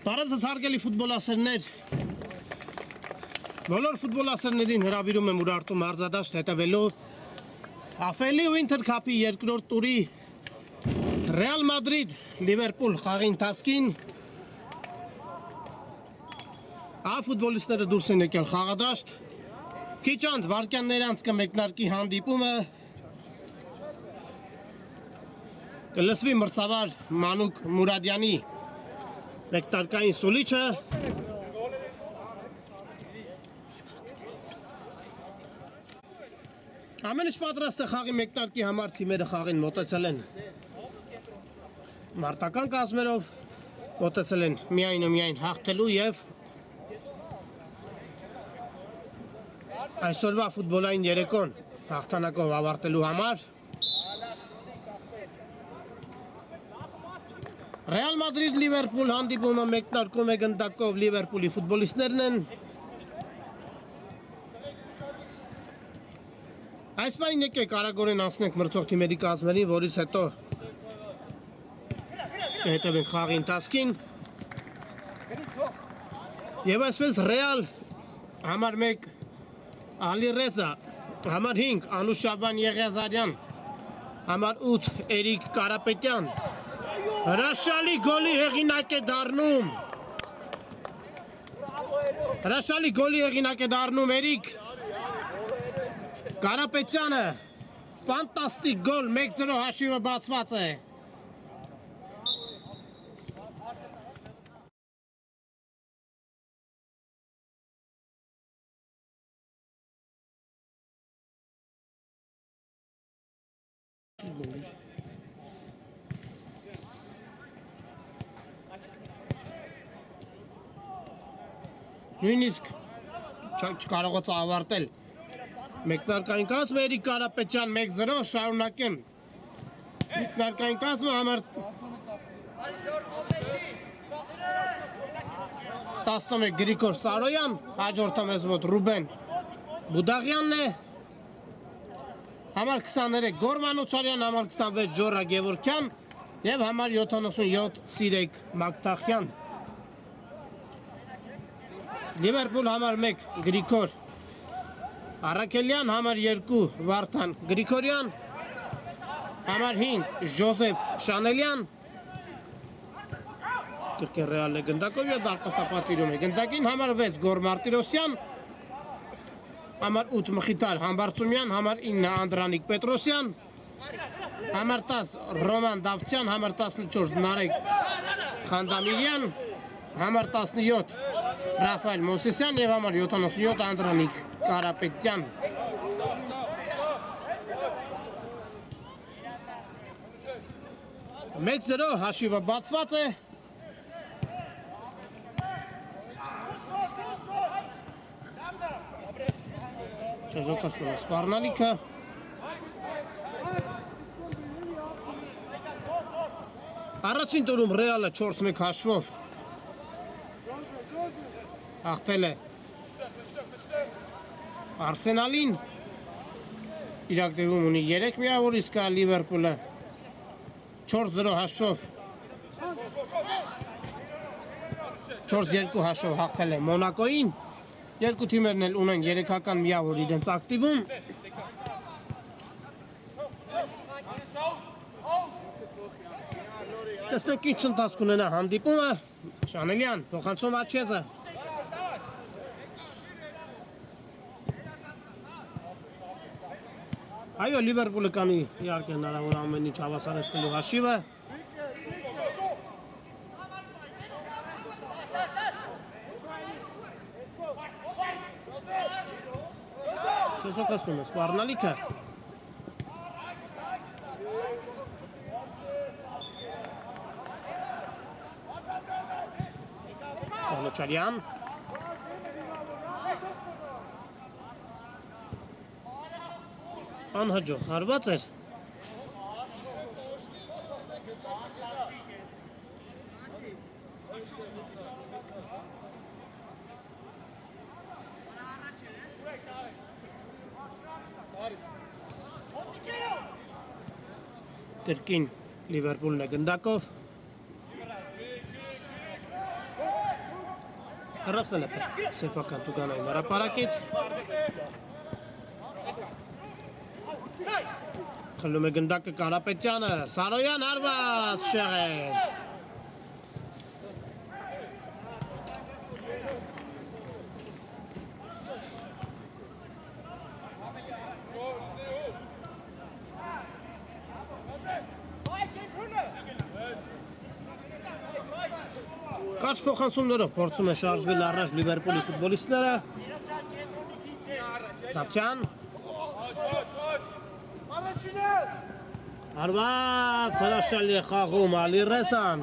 Բարևձեզ հարգելի ֆուտբոլասերներ, բոլոր ֆուտբոլասերներին հրավիրում եմ Ուրարտու մարզադաշտ հետևելու Աֆելի Winter Cup-ի երկրորդ տուրի Ռեալ Մադրիդ Լիվերպուլ խաղի ընթացքին ֆուտբոլիստները դուրս են եկել խաղադաշտ, քիչ անց վայրկյաններ անց կմեկնարկի հանդիպումը, կլսվի մրցավար Մանուկ Մուրադյանի մեկնարկային սուլիչը, ամեն ինչ պատրաստ է խաղի մեկնարկի համար, թիմերը խաղին մոտեցել են մարտական կազմերով, մոտեցել են միայն ու միայն հաղթելու և այսօրվա ֆուտբոլային երեկոն հաղթանակով ավարտելու համար։ Ռեալ Մադրիդ Լիվերպուլ հանդիպումը մեկնարկում է գնդակով Լիվերպուլի ֆուտբոլիստներն են։ Այս պահին եկեք արագորեն անցնենք մրցող թիմերի կազմերին, որից հետո կհետևենք խաղի ընթացքին։ Եվ այսպես Ռեալ համար 1 Ալիրեզա, համար 5 Անուշաբան Եղիազարյան, համար 8 Էրիկ Կարապետյան, հրաշալի գոլի հեղինակ է դառնում Էրիկ Կարապետյանը, ֆանտաստիկ գոլ, 1-0 հաշիվը բացված է։ Նույնիսկ չկարողաց ավարտել մեկնարկային կազմը, Էրիկ Կարապետյան 1-0, շարունակեմ մեկնարկային կազմը, համար 11 Գրիգոր Սարոյան, հաջորդը մեզ մոտ Ռուբեն Բուդաղյանն է, համար 23 Գոր Մանուչարյան, համար 26 Ջորա Գևորգյան և համար 77 Սիրեկ Մակթախյան։ Լիվերպուլ համար 1 Գրիգոր Արաքելյան, համար 2 Վարդան Գրիգորյան, համար 5 Ժոզեֆ Շանելյան, կրկին Ռեալն է գնդակով և դարպասապատիրում է գնդակին, համար 6 Գոր Մարտիրոսյան, համար 8 Մխիթար Համբարձումյան, համար 9 Անդրանիկ Պետրոսյան, համար 10 Ռոման Դավթյան, համար 14 Նարեկ Խանդամիրյան, համար 17 Ռաֆայել Մոսեսյան և համար 77 Անդրանիկ Կարապետյան։ Մեծ 0 հաշիվը բացված է։ Չեզոկասնում է սպառնալիքը։ Առաջին տուրում Ռեալը 4-1 հաշվով հաղթել է Արսենալին, իրակտեղում ունի 3 միավոր, իսկ Լիվերպուլը 4-0 հաշվով 4-2 հաշվով հաղթել է Մոնակոին, երկու թիմերն էլ ունեն 3-ական միավոր իրենց ակտիվում։ Տեսնենք ինչ ընթացք ունենա հանդիպումը, Շանելյան, փոխանցում Աչեզը։ Այո, Լիվերպուլը կանի իհարկե հնարավոր ամեն ինչ հավասարեցնելու հաշիվը։ Չեզոկասնում է սպառնալիքը։ Անուչարյան, անհաջող հարված էր։ Կրկին Լիվերպուլն է գնդակով։ Հրասել է սեփական տուգանային հրապարակից։ Խլում է գնդակը Կարապետյանը, Սարոյան հարված շեղել։ Կարճ փոխանցումներով փորձում է շարժվել առաջ Լիվերպուլի ֆուտբոլիստները։ Դավթյան։ Հարված հրաշալի է խաղում Ալիրեսան։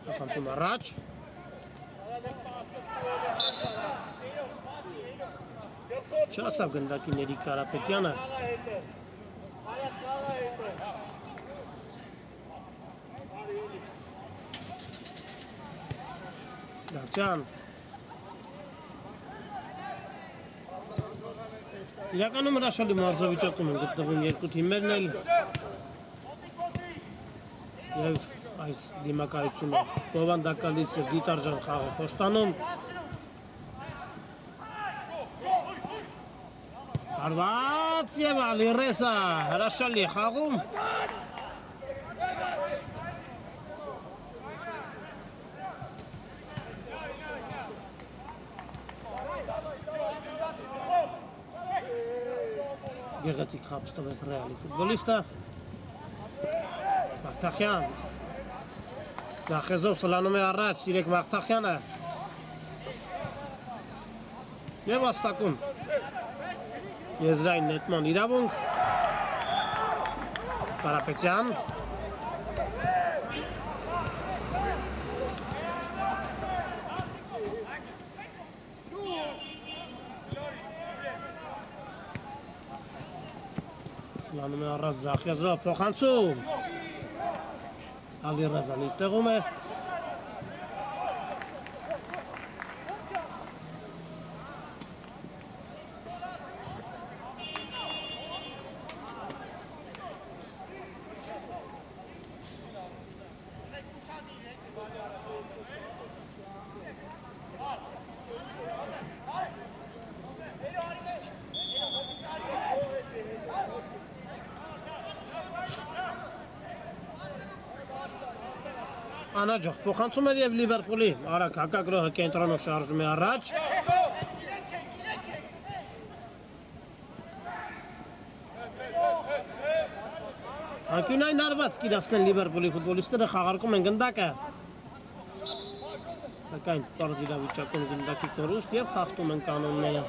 Փոխանցում առաջ։ Չասավ գնդակին Էրիկ Կարապետյանը։ Դավթյան։ Իրականում հրաշալի մարզավիճակում են գտնվում երկու թիմերն էլ և այս դիմակայությունը բովանդակալից և դիտարժան խաղը խոստանում։ Հարված և Ալիրեսա հրաշալի է խաղում։ Գեղեցիկ խապ ստվեց Ռեալի ֆուտբոլիստը։ Մաղթախյան։ Ձախեզով սլանում է առաջ Սիրեկ Մաղթախյանը։ Եվ աստակում։ Եզրային նետման իրավունք։ Կարապետյան։ Սլանում է առած Զախեզրով փոխանցում։ Ալիրեզան իր տեղում է։ Անաջող փոխանցում էր և Լիվերպուլի արագ հակագրոհը կենտրոնով շարժում է առաջ։ Անկյունային հարված կիրացնեն Լիվերպուլի ֆուտբոլիստները խաղարկում են գնդակը։ Սակայն պարզ իրավիճակում գնդակի կորուստ և խախտում են կանոնները։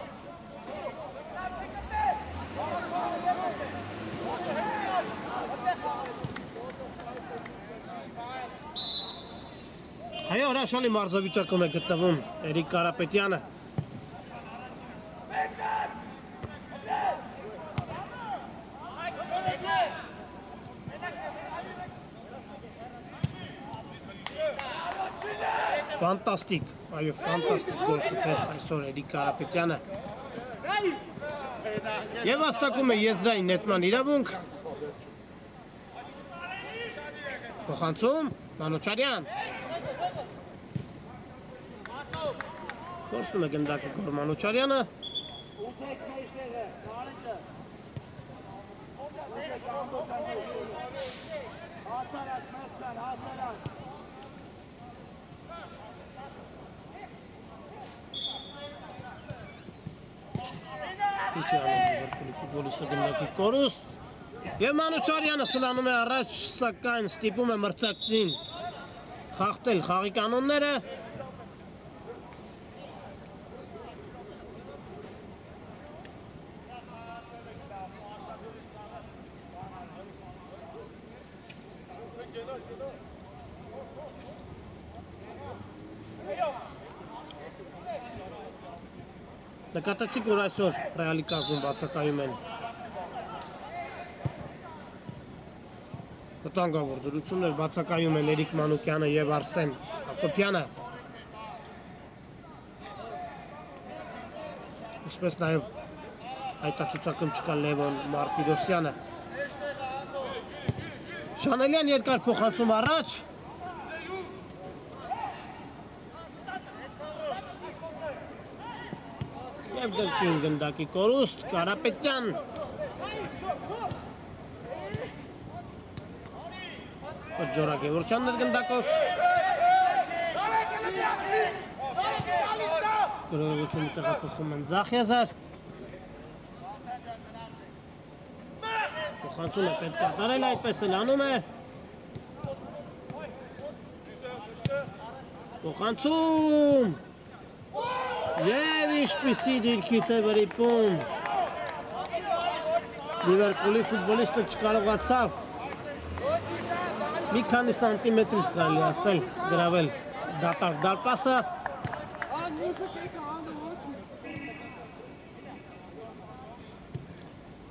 Այո, հրաշալի մարզավիճակում է գտնվում Էրիկ Կարապետյանը։ Ֆանտաստիկ, այո, ֆանտաստիկ գոլ խփեց այսօր Էրիկ Կարապետյանը։ Եվ հաստակում է եզրային նետման իրավունք։ Փոխանցում Մանուչարյան։ Կորսում է գնդակը Գոր Մանուչարյանը։ Ինչ է անում Լիվերպուլի ֆուտբոլիստը գնդակի կորուստ։ Եվ Մանուչարյանը սլանում է առաջ, սակայն ստիպում է մրցակցին խախտել խաղի կանոնները։ Նկատեցիք, որ այսօր Ռեալի կազմում բացակայում են վտանգավոր դրություններ, բացակայում են Էրիկ Մանուկյանը և Արսեն Հակոբյանը, ինչպես նաև հայտարարությունում չկա Լևոն Մարտիրոսյանը։ Շանելյան երկար փոխանցում առաջ։ Եվ դրկին գնդակի կորուստ, Կարապետյան։ Ջորա Գևորքյանն էր գնդակով։ Գրողությունը տեղափոխում են Զախիազար։ Փոխանցումը պետք է տարել, այդպես էլ անում է։ Փոխանցում։ Եվ ինչպիսի դիրքից է վրիպում։ Լիվերպուլի ֆուտբոլիստը չկարողացավ մի քանի սանտիմետրից կարելի ասել գրավել դատարկ դարպասը։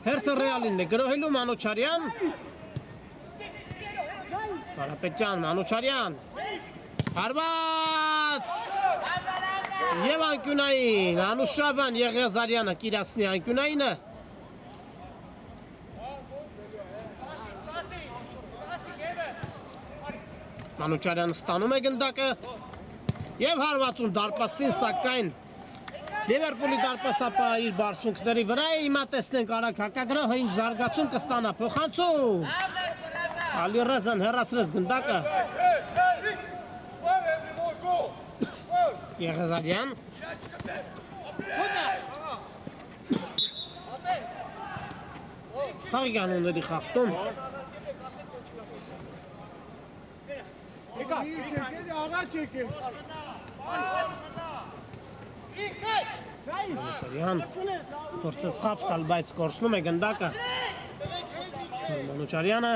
Հերթը Ռեալինն է գրոհելու Մանուչարյան։ Կարապետյան, Մանուչարյան։ Հարված։ Եվ անկյունային, Անուշավյան Եղիազարյանը կիրացնի անկյունայինը։ Մանուչարյանը ստանում է գնդակը և հարվածում դարպասին, սակայն Լիվերպուլի դարպասապահը իր բարձունքների վրա է, հիմա տեսնենք արագ հակագրոհը ինչ զարգացում կստանա, փոխանցում։ Ալիրեզան հեռացրեց գնդակը։ Եղիազարյան։ Խաղի կանոնների խախտում։ Մանուչարյան փորձեց խապ տալ, բայց կորցնում է գնդակը։ Մանուչարյանը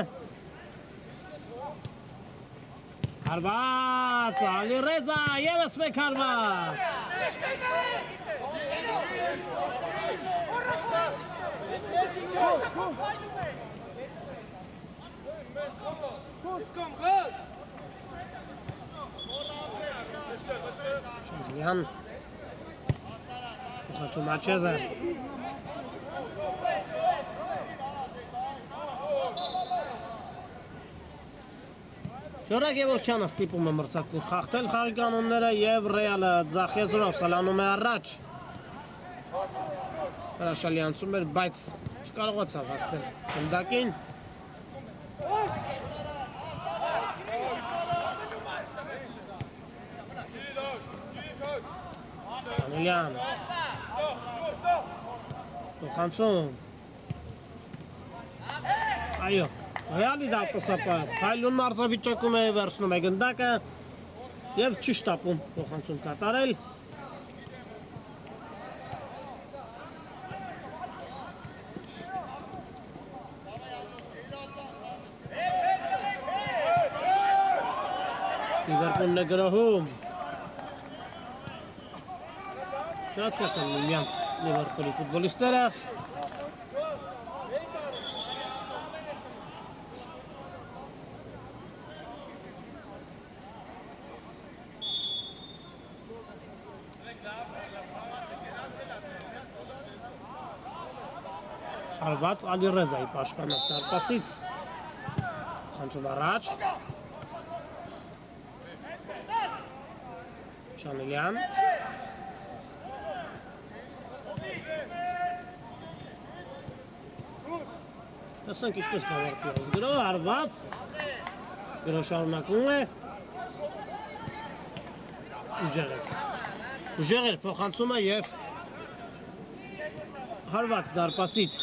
հարված, Ալիրեզա, ևս մեկ հարված։ Շանելյան փոխանցում Աչեզը։ Ջորա Գևորքյանը ստիպում է մրցակցին խախտել խաղի կանոնները և Ռեալը Զախիազարով սլանում է առաջ։ Հրաշալի անցում էր, բայց չկարողացավ հասնել գնդակին։ Շանելյան փոխանցում։ Այո, Ռեալի դարպասապահը փայլուն մարզավիճակում է, վերցնում է գնդակը և չի շտապում փոխանցում կատարել։ Լիվերպուլն է գրոհում։ Չհասկացան միմյանց Լիվերպուլի ֆուտբոլիստները։ Հարված Ալիրեզայի պաշտպանած դարպասից։ Խանցում առաջ։ Շանելյան։ Տեսանք ինչպես կավարտի գրոհ, հարված։ Գրոհ շարունակվում է։ Ուժեղ էր փոխանցումը և հարված դարպասից։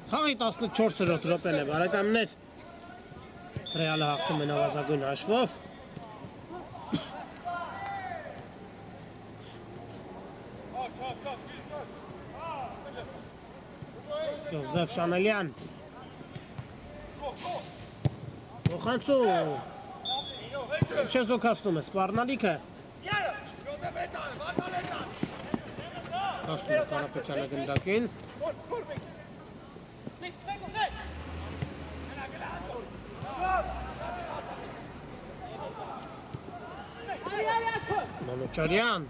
Խաղի 14-րդ րոպեն է, բարեկամներ։ Ռեալը հաղթում է նվազագույն հաշվով։ Ժոզեֆ Շանելյան։ Փոխանցում։ Չեզոքացնում է սպառնալիքը։ Հասնում է Կարապետյանը գնդակին։ Մանուչարյան։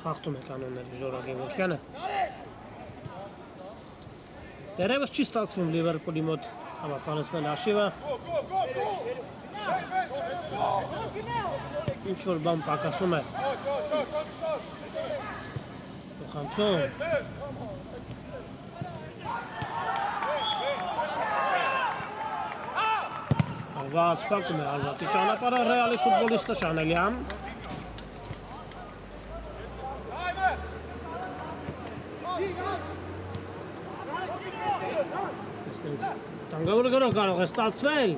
Խախտում է կանոններ Ժորա Գևորգյանը։ Դերևս չի ստացվում Լիվերպուլի մոտ համասարեցնել հաշիվը։ Ինչ-որ բան պակասում է։ Փոխանցում։ Հարված պակում է հարվածի ճանապարհը Ռեալի ֆուտբոլիստը Շանելյան։ Տանգավորը գրող կարող է ստացվել։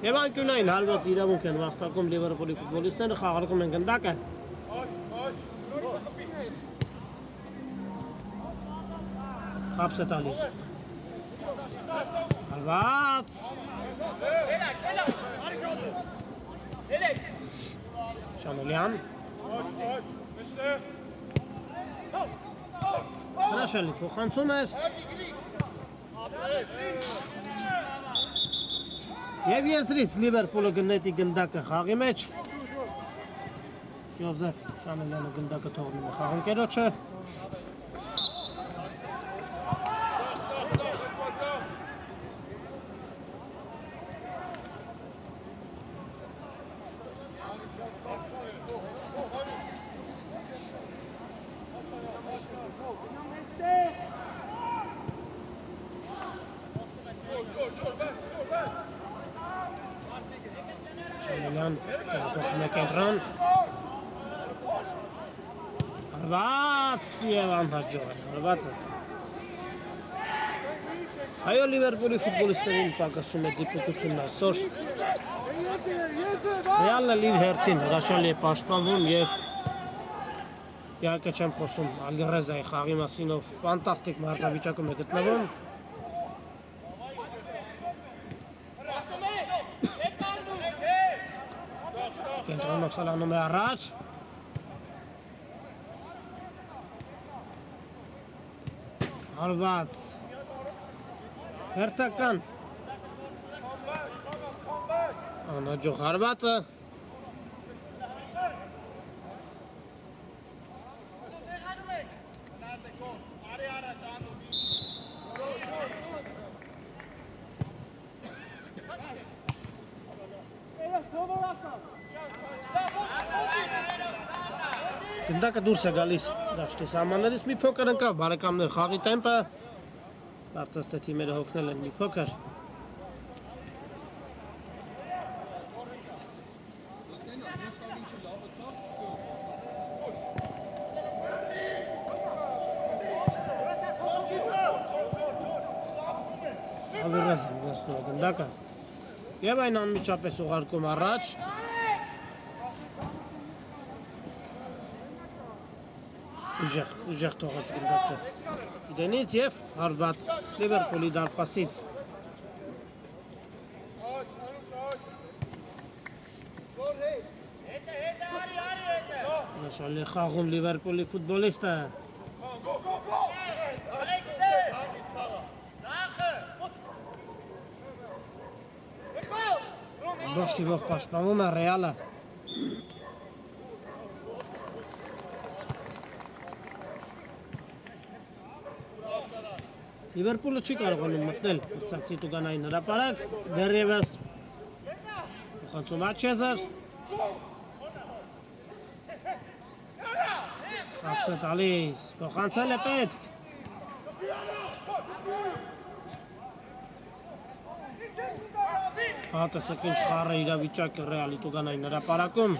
Եվ անկյունային հարված իրավունք են վաստակում Լիվերպուլի ֆուտբոլիստները, խաղարկում են գնդակը։ Խապս է տալիս։ Հարված։ Շանելյան։ Հրաշալի փոխանցում էր և եզրից Լիվերպուլը գնետի գնդակը խաղի մեջ Յոզեֆ Շանելյանը գնդակը թողնում է խաղընկերոջը Շանելյան փոխում է կենտրոն Հարված և անհաջող է հարվածը Այո Լիվերպուլի ֆուտբոլիստներին պակասում է դիպուկությունն այսօր Ռեալն էլ իր հերթին հրաշալի է պաշտպանվում և իհարկե չեմ խոսում Ալգերեզայի խաղի մասին ով ֆանտաստիկ մարտավիճակում է գտնվում Կենտրոնով սալանում է առաջ Հարված հերթական անհաջող հարվածը Գնդակը դուրս է գալիս դաշտի սահմաններից մի փոքր ընկավ բարեկամներ խաղի տեմպը կարծես թե թիմերը հոգնել են մի փոքր Ալվերեզը վերցնում է գնդակը և այն անմիջապես ուղարկում առաջ Ուժեղ թողեց գնդակը իրենից և հարված Լիվերպուլի դարպասից Հրաշալի խաղում Լիվերպուլի ֆուտբոլիստը Ողջ տիվով պաշտպանվում է Ռեալը Լիվերպուլը չի կարողանում մտնել մրցակցի տուգանային հրապարակ, դեռևս փոխանցում Աչեզար Խապս է տալիս, փոխանցել է պետք Տեսեք ինչ խառը իրավիճակ է Ռեալի տուգանային հրապարակում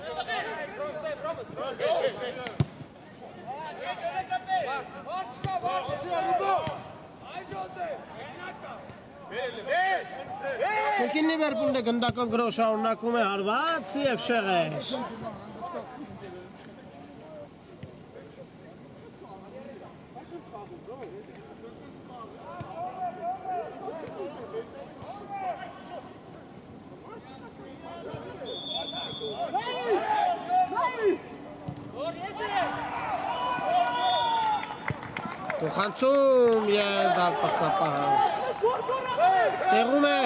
Կրկին Լիվերպուլն է գնդակով գրող շարունակում է հարված և շեղեր Փոխանցում եւ դարպասապահը տեղում է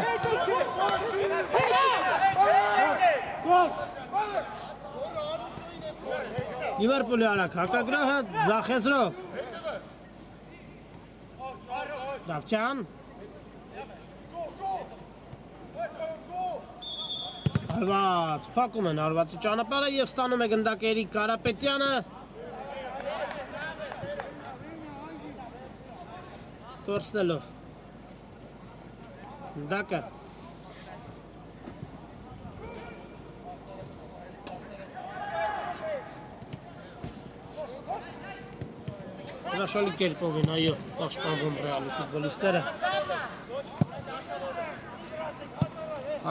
Լիվերպուլի արագ հակագրահը Զախեզրով Դավթյան Արված փակում են Արվածի ճանապարհը եւ ստանում է գնդակ Էրիկ Կարապետյանը Տորսնելով Գնդակը Հրաշալի կերպով են, այո, պաշտպանվում Ռեալի ֆուտբոլիստները։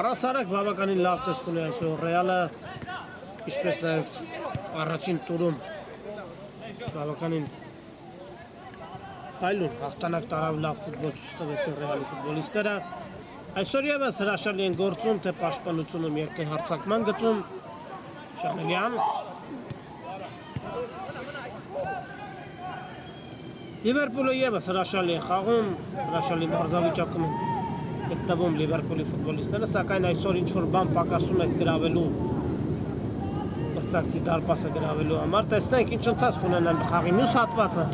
Առասարակ բավականին լավ տեսք ունի այսօր Ռեալը, ինչպես նաև առաջին տուրում բավականին այլուն հաղթանակ տարավ լավ ֆուտբոլ ցույց տվեցին Ռեալի ֆուտբոլիստները։ Այսօր ևս հրաշալի են գործում թե պաշտպանությունում եւ թե հարձակման գծում Շանելյան Լիվերպուլը ևս հրաշալի է խաղում, հրաշալի մարզավիճակում են գտնվում Լիվերպուլի ֆուտբոլիստները, սակայն այսօր ինչ-որ բան պակասում է գրավելու մրցակցի դարպասը գրավելու համար, տեսնենք ինչ ընթացք ունենան խաղի մյուս հատվածը։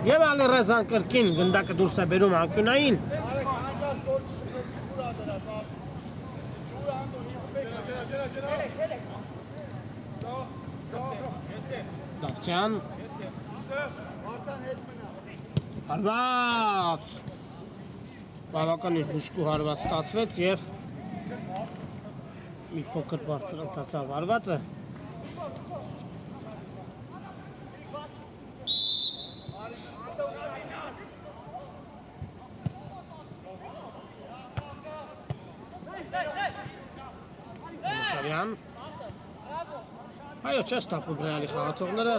Եվ Ալիռեզան կրկին գնդակը դուրս է բերում անկյունային։ Դավթյան Հարված Բավականին հուշկու հարված ստացվեց և մի փոքր բարձր ընթացավ հարվածը Մուշարյան Այո, չես տապում Ռեալի խաղացողները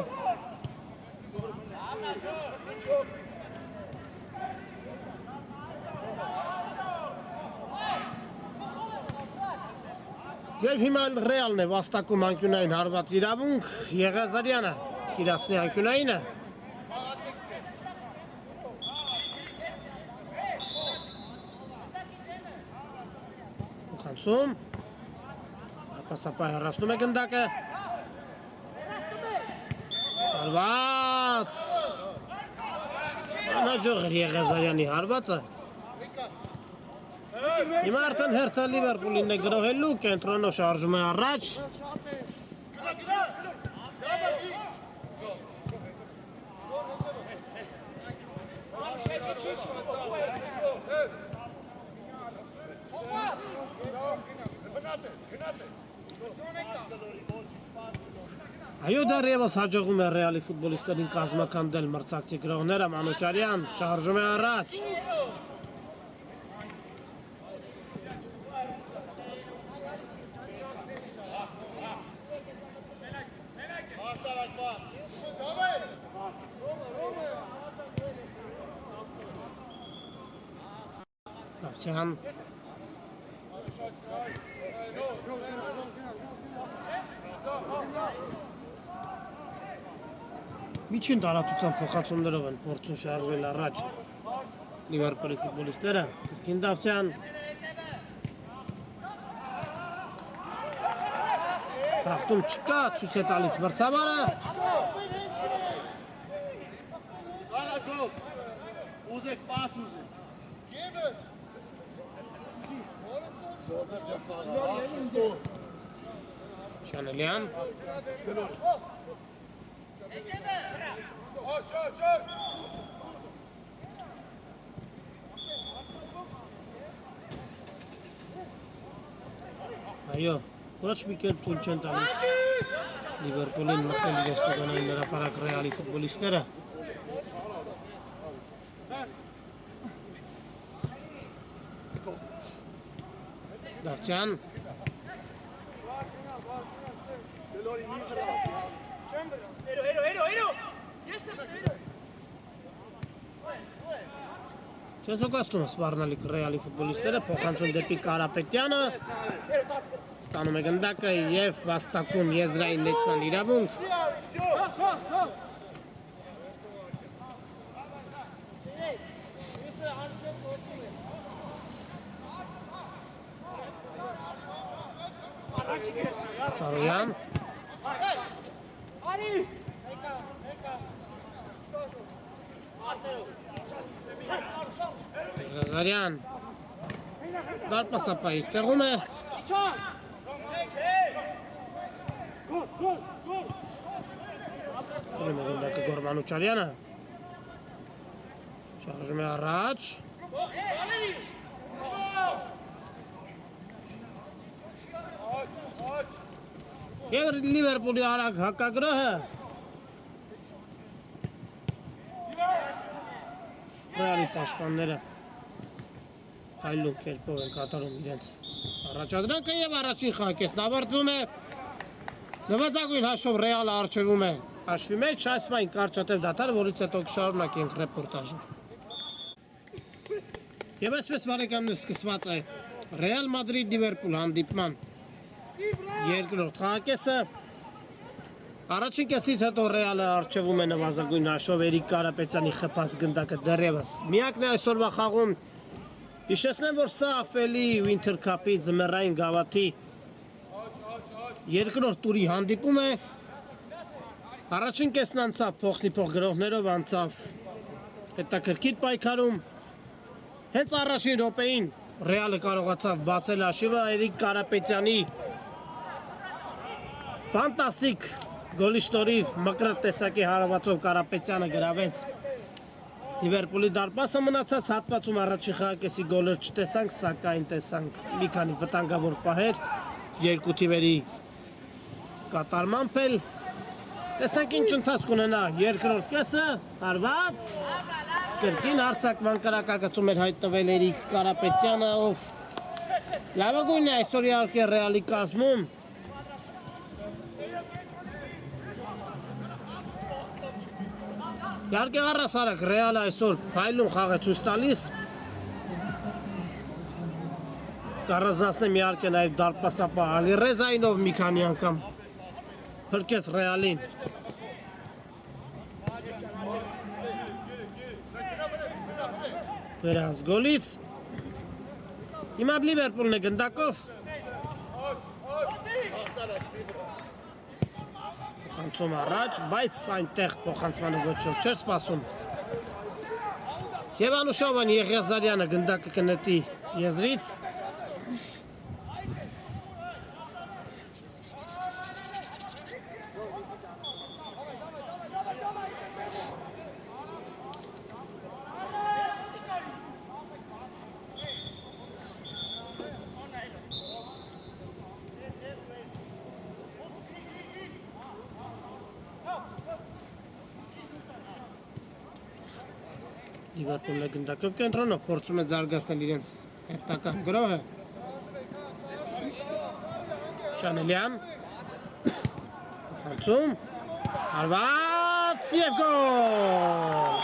Եվ հիմա Ռեալն է վաստակում անկյունային հարված իրավունք Եղազարյանը կիրացնի անկյունայինը Ուխանցում Պասապահ հեռացնում է գնդակը Հարված Անաջող էր Եղազարյանի հարվածը Հիմա արդեն հերթը Լիվերպուլին է գրոհելու, կենտրոնով շարժում է առաջ Այո դեռևս հաջողում է Ռեալի ֆուտբոլիստերին կազմակերպել մրցակցի գրողները Մանուչարյան շարժում է առաջ Դավթյան Միջին տարածության փոխանցումներով են փորձում շարժվել առաջ Լիվերպուլի ֆուտբոլիստները Կրկին Դավթյան Խախտում չկա, ցույց է տալիս մրցավարը Ուզեք պաս ուզեք Շանելյան Այո, ոչ մի կերպ թույլ չեն տալիս Լիվերպուլին մտնել իրենց տղանային հրապարակ Ռեալի ֆուտբոլիստները Դավթյան Չեն զոգաստում սպառնալիք Ռեալի ֆուտբոլիստները փոխանցում դեպի Կարապետյանը ստանում է գնդակը և վաստակում եզրային նետման իրավունք Սարոյան Ղազարյան Դարպասապայից տեղում է Գորմանուչարյանը շարժում է առաջ և Լիվերպուլի արագ հակագրոհը Ռեալի պաշտպանները հայլուն կերպով են կատարում իրենց առաջադրանքը և առաջին խաղակեսն ավարտվում է նվազագույն հաշվով Ռեալը առջևում է հաշվի մեջ այսվային կարճատև դադար, որից հետո կշարունակենք ռեպորտաժը և այսպես բարեկամներ սկսված է Ռեալ Մադրիդ Լիվերպուլ հանդիպման երկրորդ խաղակեսը Առաջին կեսից հետո Ռեալը առջևում է նվազագույն հաշվով Էրիկ Կարապետյանի խփած գնդակը դեռևս միակն է այսօրվա խաղում Հիշեցնեմ, որ սա Ֆելի Winter Cup-ի ձմեռային գավաթի երկրորդ տուրի հանդիպում է Առաջին կեսն անցավ փոխնիփոխ գրողներով անցավ հետաքրքիր պայքարում Հենց առաջին րոպեին Ռեալը կարողացավ բացել հաշիվը Էրիկ Կարապետյանի Ֆանտաստիկ գոլի շնորհիվ մկրտ տեսակի հարվածով Կարապետյանը գրավեց Լիվերպուլի դարպասը մնացած հատվածում առաջին խաղակեսի գոլը չտեսանք, սակայն տեսանք մի քանի վտանգավոր պահեր երկու թիմերի կատարմամբ էլ տեսնենք ինչ ընթացք կունենա երկրորդ կեսը հարված կրկին հարձակման կրակակցում էր հայտնվել Էրիկ Կարապետյանը ով լավագույնն է այսօր իհարկե Ռեալի կազմում Իհարկե առասարակ Ռեալը այսօր փայլուն խաղ է ցույց տալիս Կառանձնացնեմ իհարկե նաև դարպասապահ Ալիռեզային ով մի քանի անգամ փրկեց Ռեալին Վերահաս գոլից Հիմա Լիվերպուլն է գնդակով Փոխանցում առաջ, բայց այնտեղ փոխանցմանը ոչ ոք չէր սպասում Եվ անուշավան Եղիազարյանը գնդակը կնետի եզրից Լիվերպուլն է գնդակով կենտրոնով փորձում է զարգացնել իրենց հերթական գրոհը Շանելյան Փոխանցում հարված և գոլ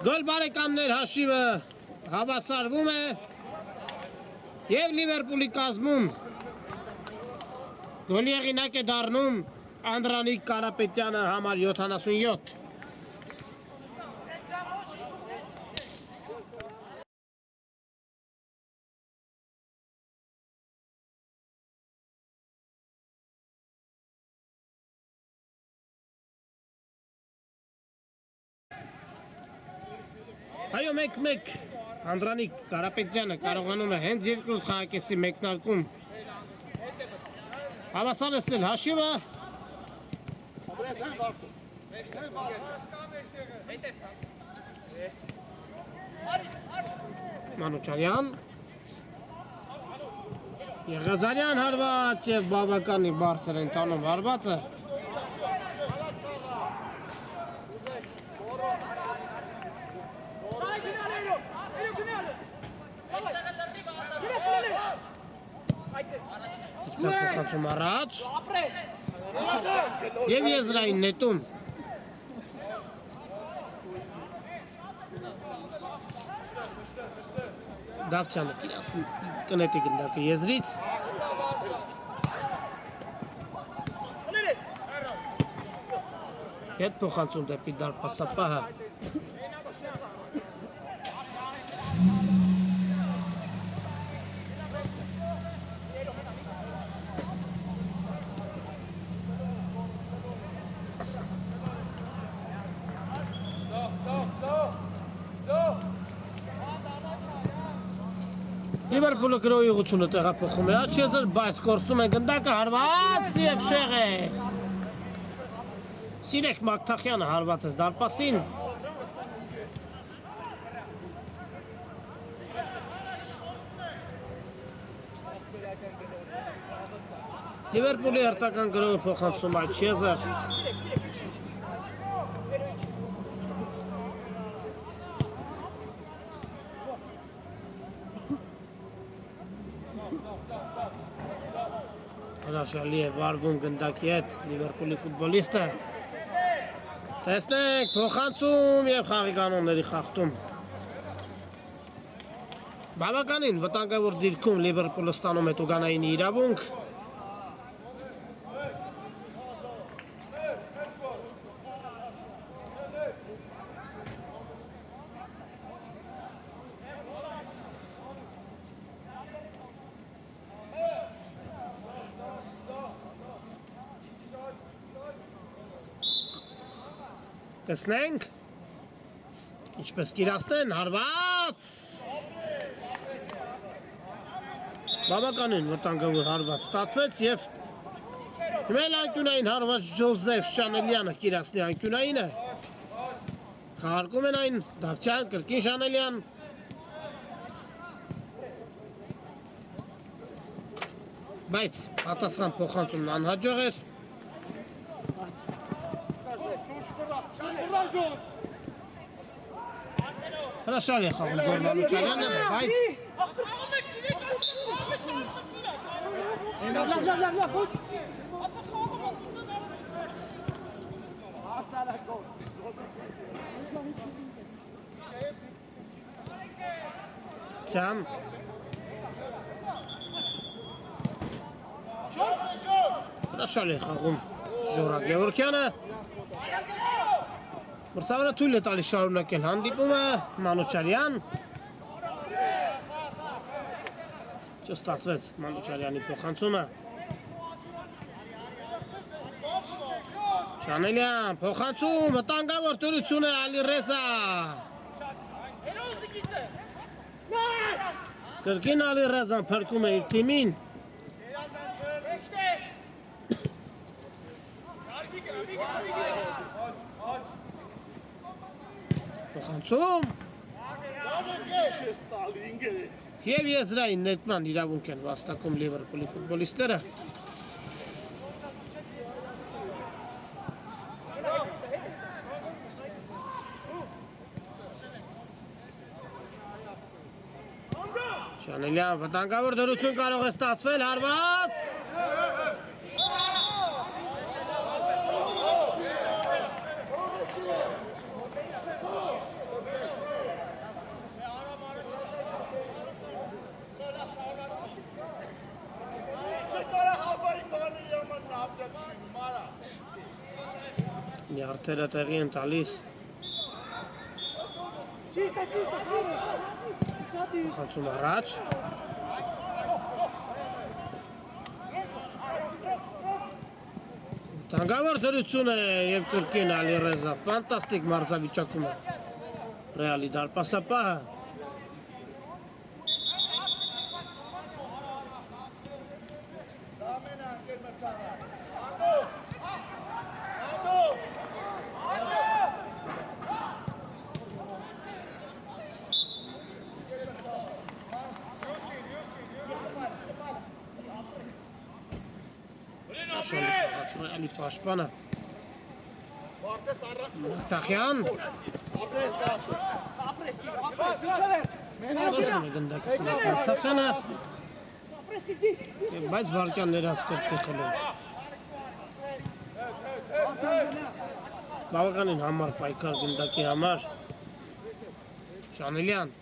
Գոլ բարեկամներ հաշիվը հավասարվում է և Լիվերպուլի կազմում գոլի հեղինակ է դառնում Անդրանիկ Կարապետյանը համար 77 Այո, 1-1 Անդրանիկ Կարապետյանը կարողանում է հենց երկրորդ խաղակեսի մեկնարկում հավասարեցնել հաշիվը Մանուչարյան Եղիազարյան հարված և բավականի բարձր են տանում հարվածը Փոխանցում առաջ և եզրային նետում Դավթյանը կնետի գնդակը եզրից Հետ փոխանցում դեպի դարպասապահը Լիվերպուլը գրոյի ուղղությունը տեղափոխում է Աչեզեր, բայց կորստում է գնդակը հարված եւ Շեղեղ։ Սիրեք Մակթախյանը հարված է դարպասին։ Լիվերպուլի հերթական գրոյը փոխանցում Աչեզեր։ Հրաշալի է վարվում գնդակի հետ Լիվերպուլի ֆուտբոլիստը։ Տեսնենք փոխանցում եւ խաղի կանոնների խախտում։ Բավականին վտանգավոր դիրքում Լիվերպուլը ստանում է տուգանայինի իրավունք։ Տեսնենք ինչպես կիրացնեն հարված բավականին վտանգավոր հարված ստացվեց եւ հիմա անկյունային հարված Ջոզեֆ Շանելյանը կիրացնի անկյունայինը խաղարկում են այն Դավթյան կրկին Շանելյան բայց պատասխան փոխանցումն անհաջող էր Հրաշալի է խաղում Գորմանուչարյանը, բայց Չան Հրաշալի է խաղում Ժորա Գևորգյանը Մրցավարը թույլ է տալիս շարունակել հանդիպումը, Մանուչարյան Չստացվեց Մանուչարյանի փոխանցումը Շանելյան, փոխանցում, վտանգավոր դրություն է Ալիրեզա Կրկին Ալիրեզան փրկում է իր թիմին Փոխանցում Եվ եզրային նետման իրավունք են վաստակում Լիվերպուլի ֆուտբոլիստները Շանելյան վտանգավոր դրություն կարող է ստացվել հարված Նյարդերը տեղի են տալիս Խացում առաջ Տանգավոր դրություն է և կրկին Ալիրեզա Ֆանտաստիկ մարզավիճակում է Ռեալի դարպասապահը Ռեալի պաշտպանը Մակթախյան Որսում է գնդակիսին Մակթախյանը Բայց վարկյան ներած կրտիխել է Բավականին համար պայքար գնդակի համար Շանելյան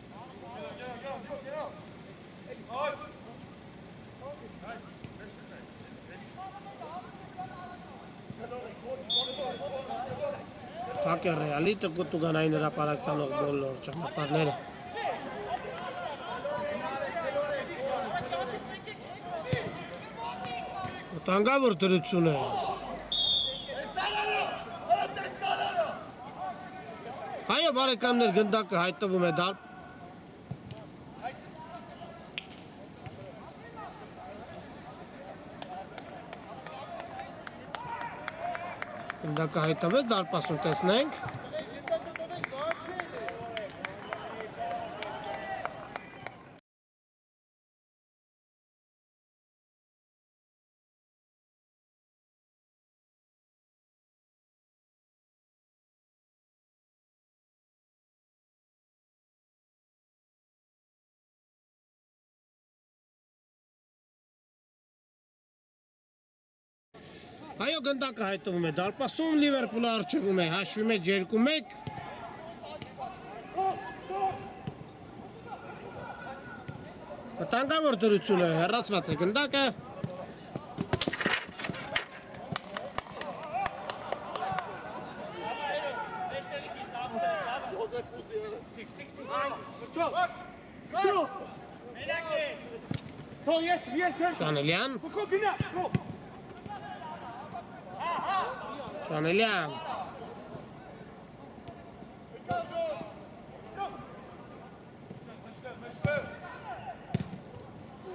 Փակ է Ռեալի տուգանային հրապարականող բոլոր ճանապարհները Վտանգավոր դրություն է Այո բարեկամներ գնդակը հայտնվում է Գնդակը հայտնվեց դարպասում տեսնենք։ Այո, գնդակը հայտնվում է դարպասում, Լիվերպուլը առջևում է, հաշվում է 2-1։ Վտանգավոր դրությունը հեռացված է գնդակը։ Շանելյան։ Շանելյան։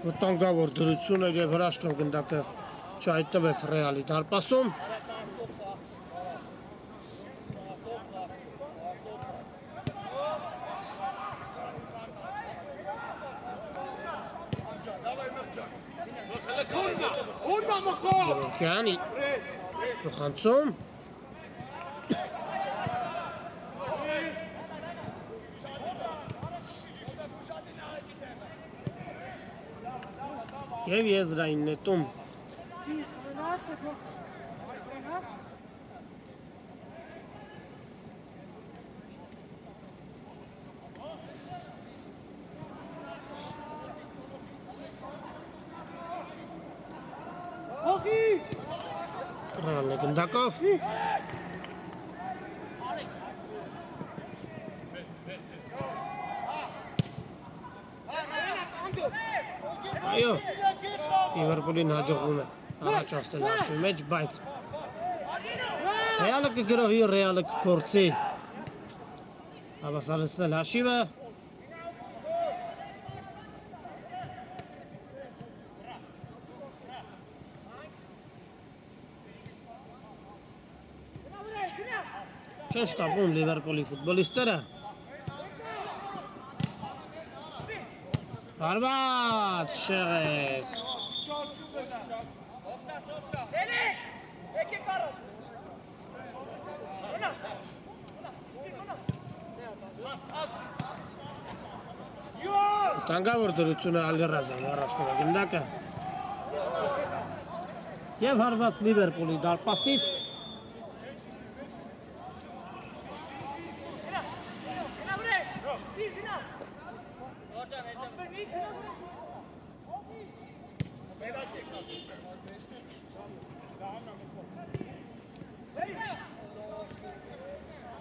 Վտանգավոր դրություն էր և հրաշքն գնդակը չհայտնվեց Ռեալի դարպասում։ Գևորգյանի փոխանցում։ Եվ եզրային նետում։ Ռեալն է գնդակով։ Այո, Լիվերպուլին հաջողվում է առաջացնել հաշվի մեջ, բայց Ռեալը կգրոհի, Ռեալը կփորձի հավասարեցնել հաշիվը։ Չեն շտապում Լիվերպուլի ֆուտբոլիստները։ Հարված շեղեց։ Վտանգավոր դրությունը Ալիռազան առաջնում է գնդակը։ Եվ հարված Լիվերպուլի դարպասից։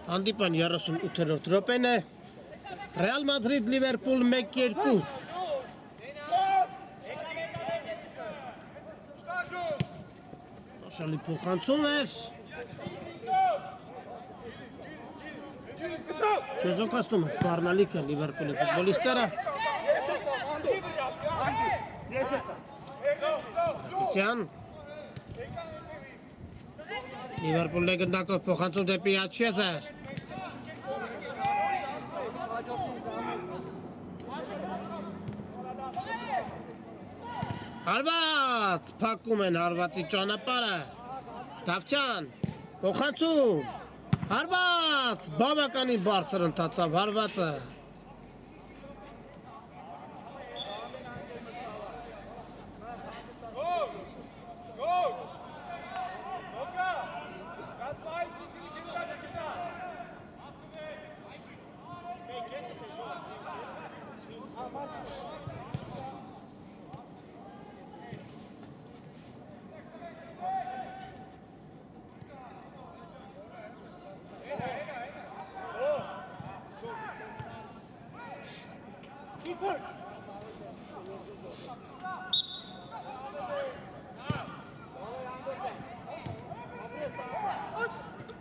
Հանդիպան 38-րդ րոպեն է։ Ռեալ Մադրիդ Լիվերպուլ 1-2։ Շալի փոխանցում էր։ Չեզոքաստում է սպառնալիքը Լիվերպուլի ֆուտբոլիստները։ Սյան Լիվերպուլն է գնդակով փոխանցում դեպի Աչեզեր։ Հարված, փակում են հարվածի ճանապարհը։ Դավթյան, փոխանցում։ Հարված, բավականին բարձր ընթացավ հարվածը։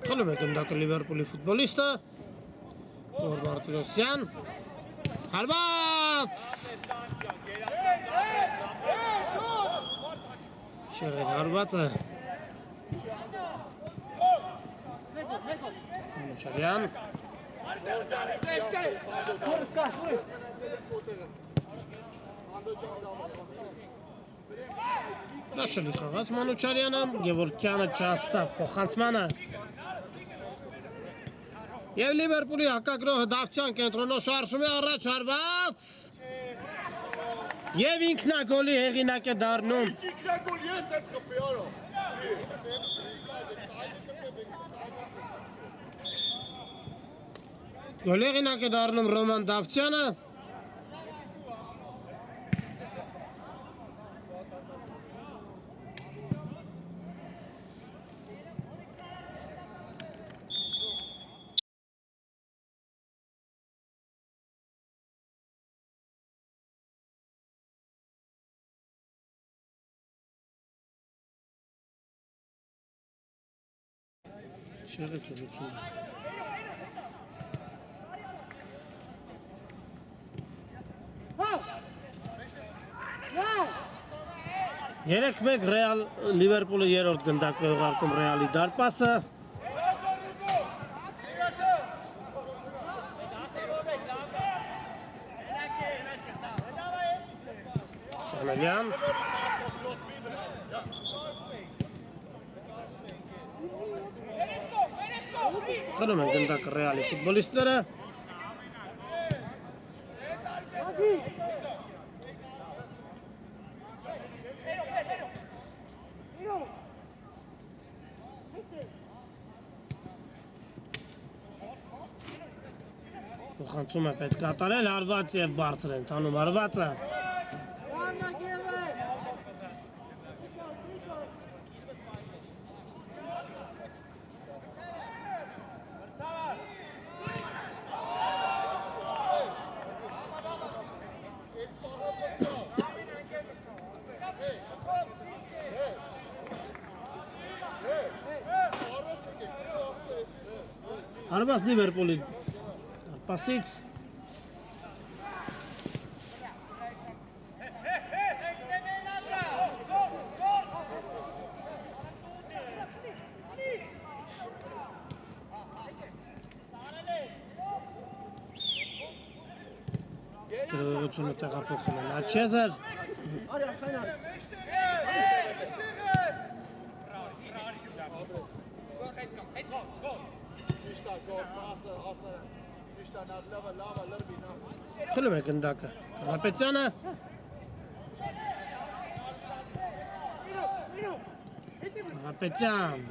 Խլում է գնդակը Լիվերպուլի ֆուտբոլիստը Տոր Մարտիրոսյան հարված շեղեր հարվածը Մանուչարյան Հրաշալի խաղաց Մանուչարյանը, Գևորգյանը չհասավ փոխանցմանը Եվ Լիվերպուլի հակագրոհը Դավթյան կենտրոնով շարժում է առաջ հարված Եվ ինքնագոլի հեղինակ է դառնում Ինքնագոլ ես եմ խփի արա Գոլի հեղինակ է դառնում Ռոման Դավթյանը Շեղեցողություն Երեք մեկ Ռեալ Լիվերպուլը երրորդ գնդակն է ուղարկում Ռեալի դարպասը Շանելյան Խնում են գնդակը Ռեալի ֆուտբոլիստները Փոխանցում է պետք է կատարել հարված եւ բարձր են տանում հարվածը Հարված Լիվերպուլի Pasից Գրողությունը տեղափոխում են Աչեզար Խլում է գնդակը Կարապետյանը Կարապետյան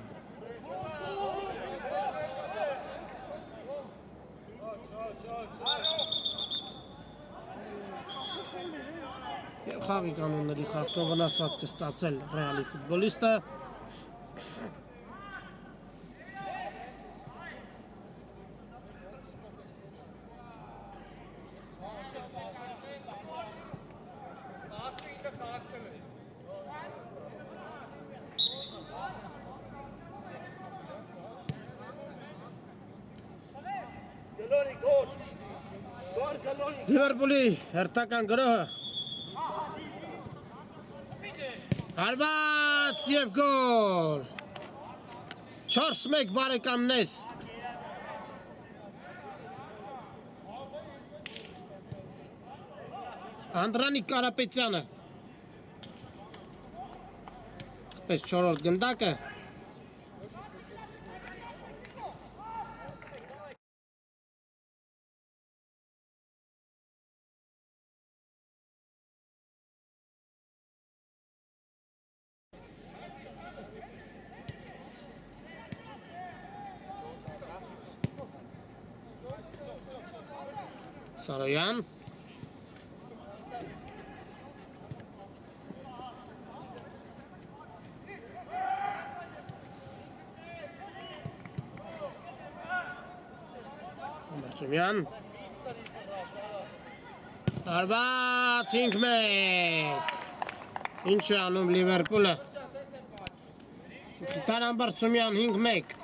Եվ խաղի կանոնների խախտում վնասված կստացել Ռեալի ֆուտբոլիստը Լիվերպուլի հերթական գրոհը Հարված և գոլ 4-1 բարեկամներ Անդրանիկ Կարապետյանը Պես 4-րդ գնդակը Սարոյան Ամբարձումյան Հարված 5-1 Ինչ է անում Լիվերպուլը Խիտար Ամբարձումյան 5-1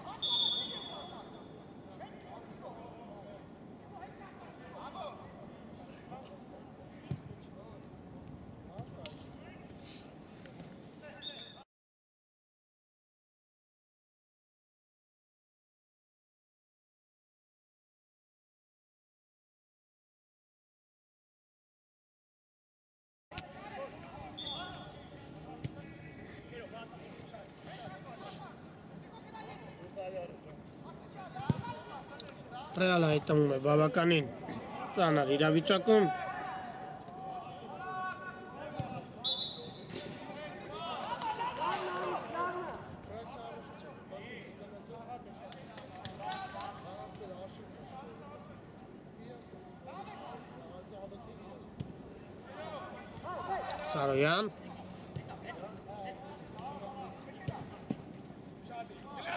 Ռեալը հայտնվում է բավականին ծանր իրավիճակում։ Սարոյան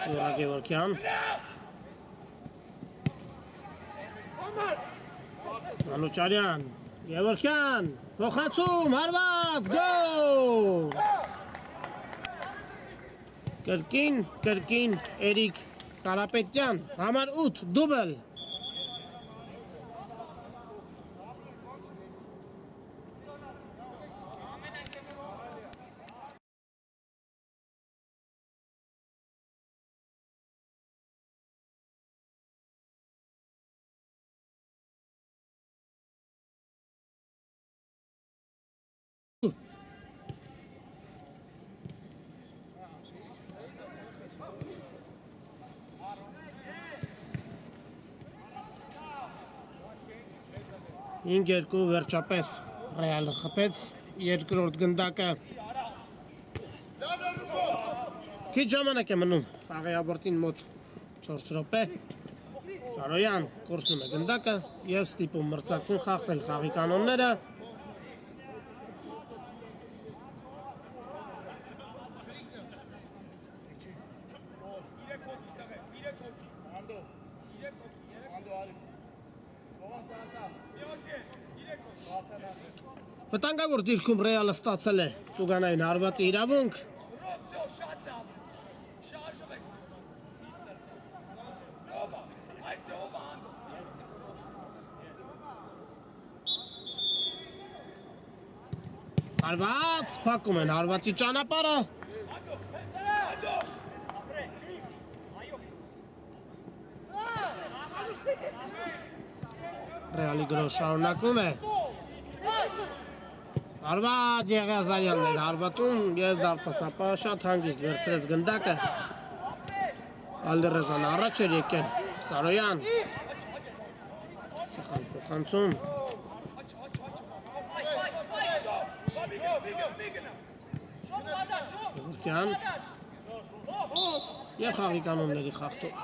Յուրա Գևորգյան Մանուչարյան Գևորգյան փոխանցում հարված գոլ կրկին Էրիկ Կարապետյան համար 8 դուբլ Ինգերկու վերջապես Ռեալը խփեց երկրորդ գնդակը Քիչ ժամանակ է մնում խաղի ավարտին մոտ 4 րոպե Սարոյան կորցնում է գնդակը եւ ստիպում մրցակցուն խախտել խաղի կանոնները Վտանգավոր դիրքում Ռեալը ստացել է Տուգանային հարվածի իրավունք Հարված փակում են հարվածի ճանապարհը Ռեալի գրոհ շարունակվում է Հարված Եղիազարյանն էր հարվածում եւ դարպասապահը շատ հանգիստ վերցրեց գնդակը Ալդերեզան առաջ էր եկել Սարոյան Սխալ փոխանցում Գևորգյան եւ խաղի կանոնների խախտում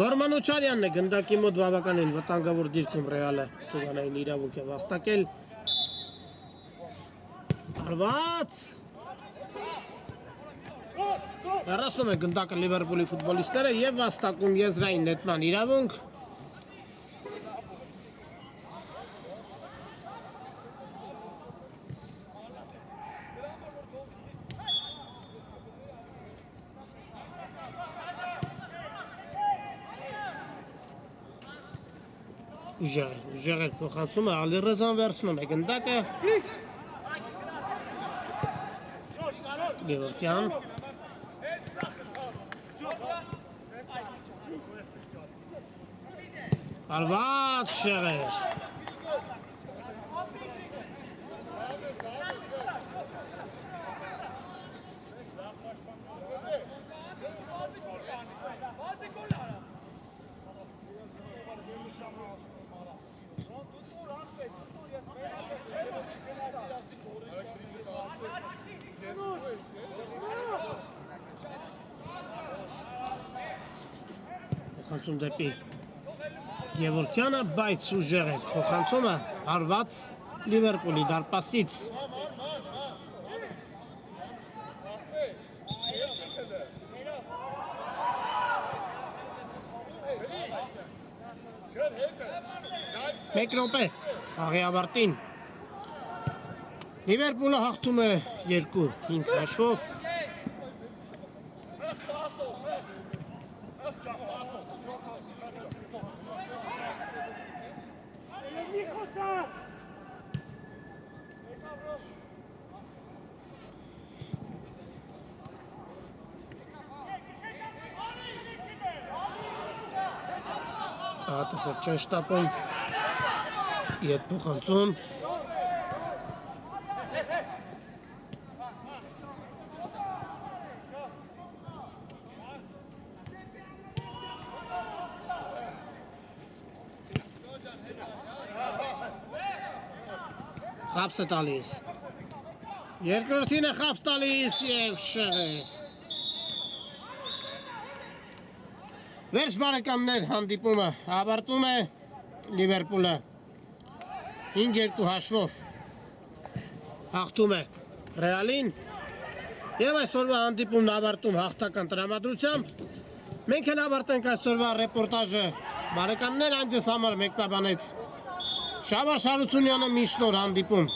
Գորմանուչարյանն է գնդակի մոտ բավականին վտանգավոր դիրքում Ռեալը Տուգանային իրավունք է վաստակել Հարված Հեռացնում է գնդակը Լիվերպուլի ֆուտբոլիստները եւ վաստակում եզրային նետման իրավունք Ուժեղեր փոխանցում է Ալդերեզան վերցնում է գնդակը Գևորգյան Հարված Շեղեր Փոխանցում դեպի Գևորգյանը, բայց ուժեղ էր փոխանցումը հարված Լիվերպուլի դարպասից Մեկ րոպե խաղի ավարտին Լիվերպուլը հաղթում է 2-5 հաշվով Տեսեք չեն շտապում։ Ետ փոխանցում։ Խապս է տալիս։ Երկրորդին է խապս տալիս և շեղեր։ Վերջ բարեկամներ հանդիպումը ավարտում է Լիվերպուլը 5-2 հաշվով հաղթում է Ռեալին և այսօրվա հանդիպումն ավարտում հաղթական տրամադրությամբ մենք են ավարտենք այսօրվա ռեպորտաժը բարեկամներ այն ձեզ համար մեկնաբանեց Շավարժ Հարությունյանը մի շնորհ հանդիպում